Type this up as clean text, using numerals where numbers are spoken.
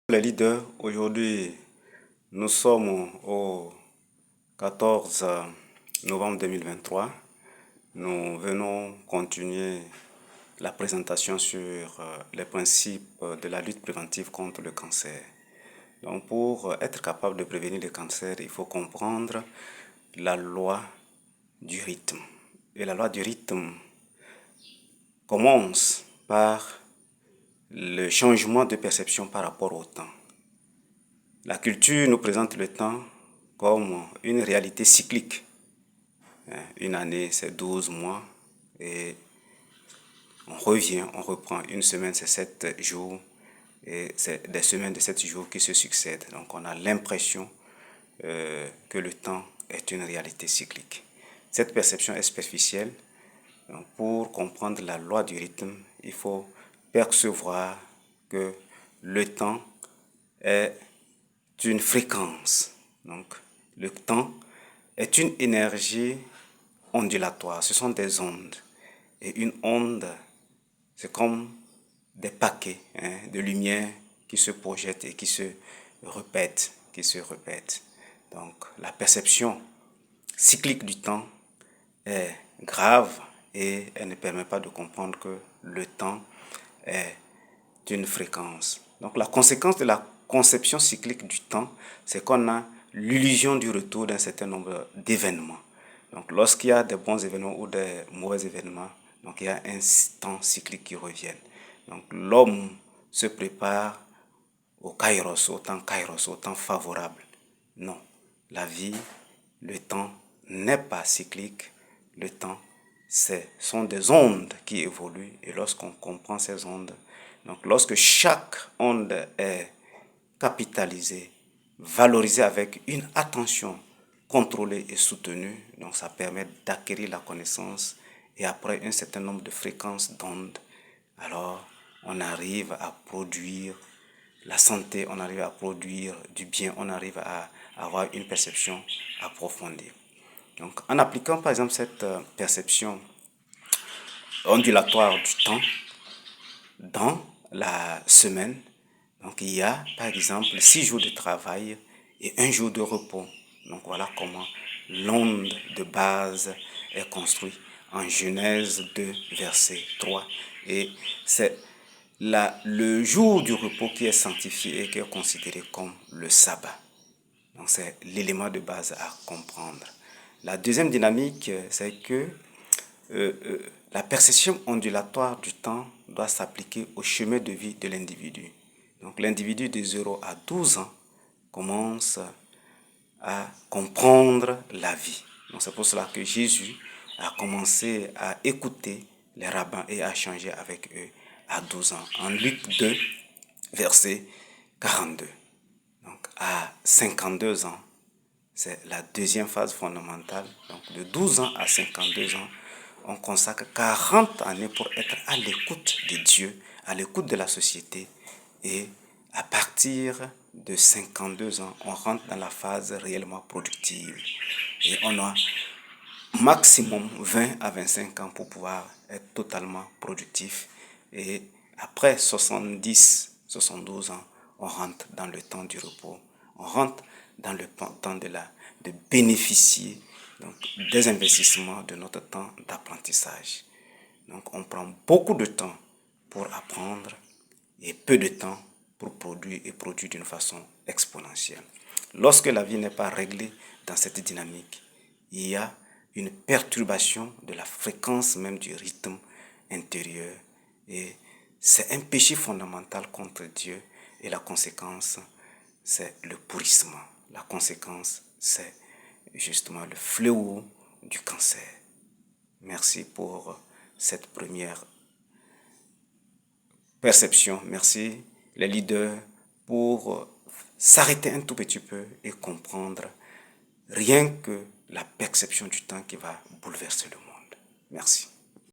Les leaders, aujourd'hui, nous sommes au 14 novembre 2023. Nous venons continuer la présentation sur les principes de la lutte préventive contre le cancer. Donc, pour être capable de prévenir le cancer, il faut comprendre la loi du rythme. Et la loi du rythme commence par le changement de perception par rapport au temps. La culture nous présente le temps comme une réalité cyclique. Une année, c'est 12 mois et on revient, on reprend. Une semaine, c'est 7 jours et c'est des semaines de 7 jours qui se succèdent. Donc on a l'impression que le temps est une réalité cyclique. Cette perception est superficielle. Donc pour comprendre la loi du rythme, il faut percevoir que le temps est une fréquence. Donc, le temps est une énergie ondulatoire. Ce sont des ondes. Et une onde, c'est comme des paquets de lumière qui se projettent et qui se répètent, Donc, la perception cyclique du temps est grave et elle ne permet pas de comprendre que le temps est une fréquence. Donc la conséquence de la conception cyclique du temps, c'est qu'on a l'illusion du retour d'un certain nombre d'événements. Donc lorsqu'il y a des bons événements ou des mauvais événements, donc il y a un temps cyclique qui revient. Donc l'homme se prépare au kairos, au temps favorable. Non, la vie, le temps n'est pas cyclique. Le temps, ce sont des ondes qui évoluent. Et lorsqu'on comprend ces ondes, donc lorsque chaque onde est capitalisée, valorisée avec une attention contrôlée et soutenue, donc ça permet d'acquérir la connaissance et après un certain nombre de fréquences d'ondes, alors on arrive à produire la santé, on arrive à produire du bien, on arrive à avoir une perception approfondie. Donc en appliquant par exemple cette perception ondulatoire du temps dans la semaine, donc il y a par exemple 6 jours de travail et 1 jour de repos. Donc voilà comment l'onde de base est construite en Genèse 2, verset 3. Et c'est le jour du repos qui est sanctifié et qui est considéré comme le sabbat. Donc c'est l'élément de base à comprendre. La deuxième dynamique, c'est que la perception ondulatoire du temps doit s'appliquer au chemin de vie de l'individu. Donc l'individu de 0 à 12 ans commence à comprendre la vie. Donc c'est pour cela que Jésus a commencé à écouter les rabbins et à changer avec eux à 12 ans. En Luc 2, verset 42. Donc à 52 ans, c'est la deuxième phase fondamentale. Donc de 12 ans à 52 ans, on consacre 40 années pour être à l'écoute de Dieu, à l'écoute de la société. Et à partir de 52 ans, on rentre dans la phase réellement productive. Et on a maximum 20 à 25 ans pour pouvoir être totalement productif. Et après 70, 72 ans, on rentre dans le temps du repos. On rentre dans le temps de bénéficier donc, des investissements de notre temps d'apprentissage. Donc on prend beaucoup de temps pour apprendre et peu de temps pour produire et produire d'une façon exponentielle. Lorsque la vie n'est pas réglée dans cette dynamique, il y a une perturbation de la fréquence même du rythme intérieur et c'est un péché fondamental contre Dieu et la conséquence, c'est le pourrissement. La conséquence, c'est justement le fléau du cancer. Merci pour cette première perception. Merci les leaders pour s'arrêter un tout petit peu et comprendre rien que la perception du temps qui va bouleverser le monde. Merci.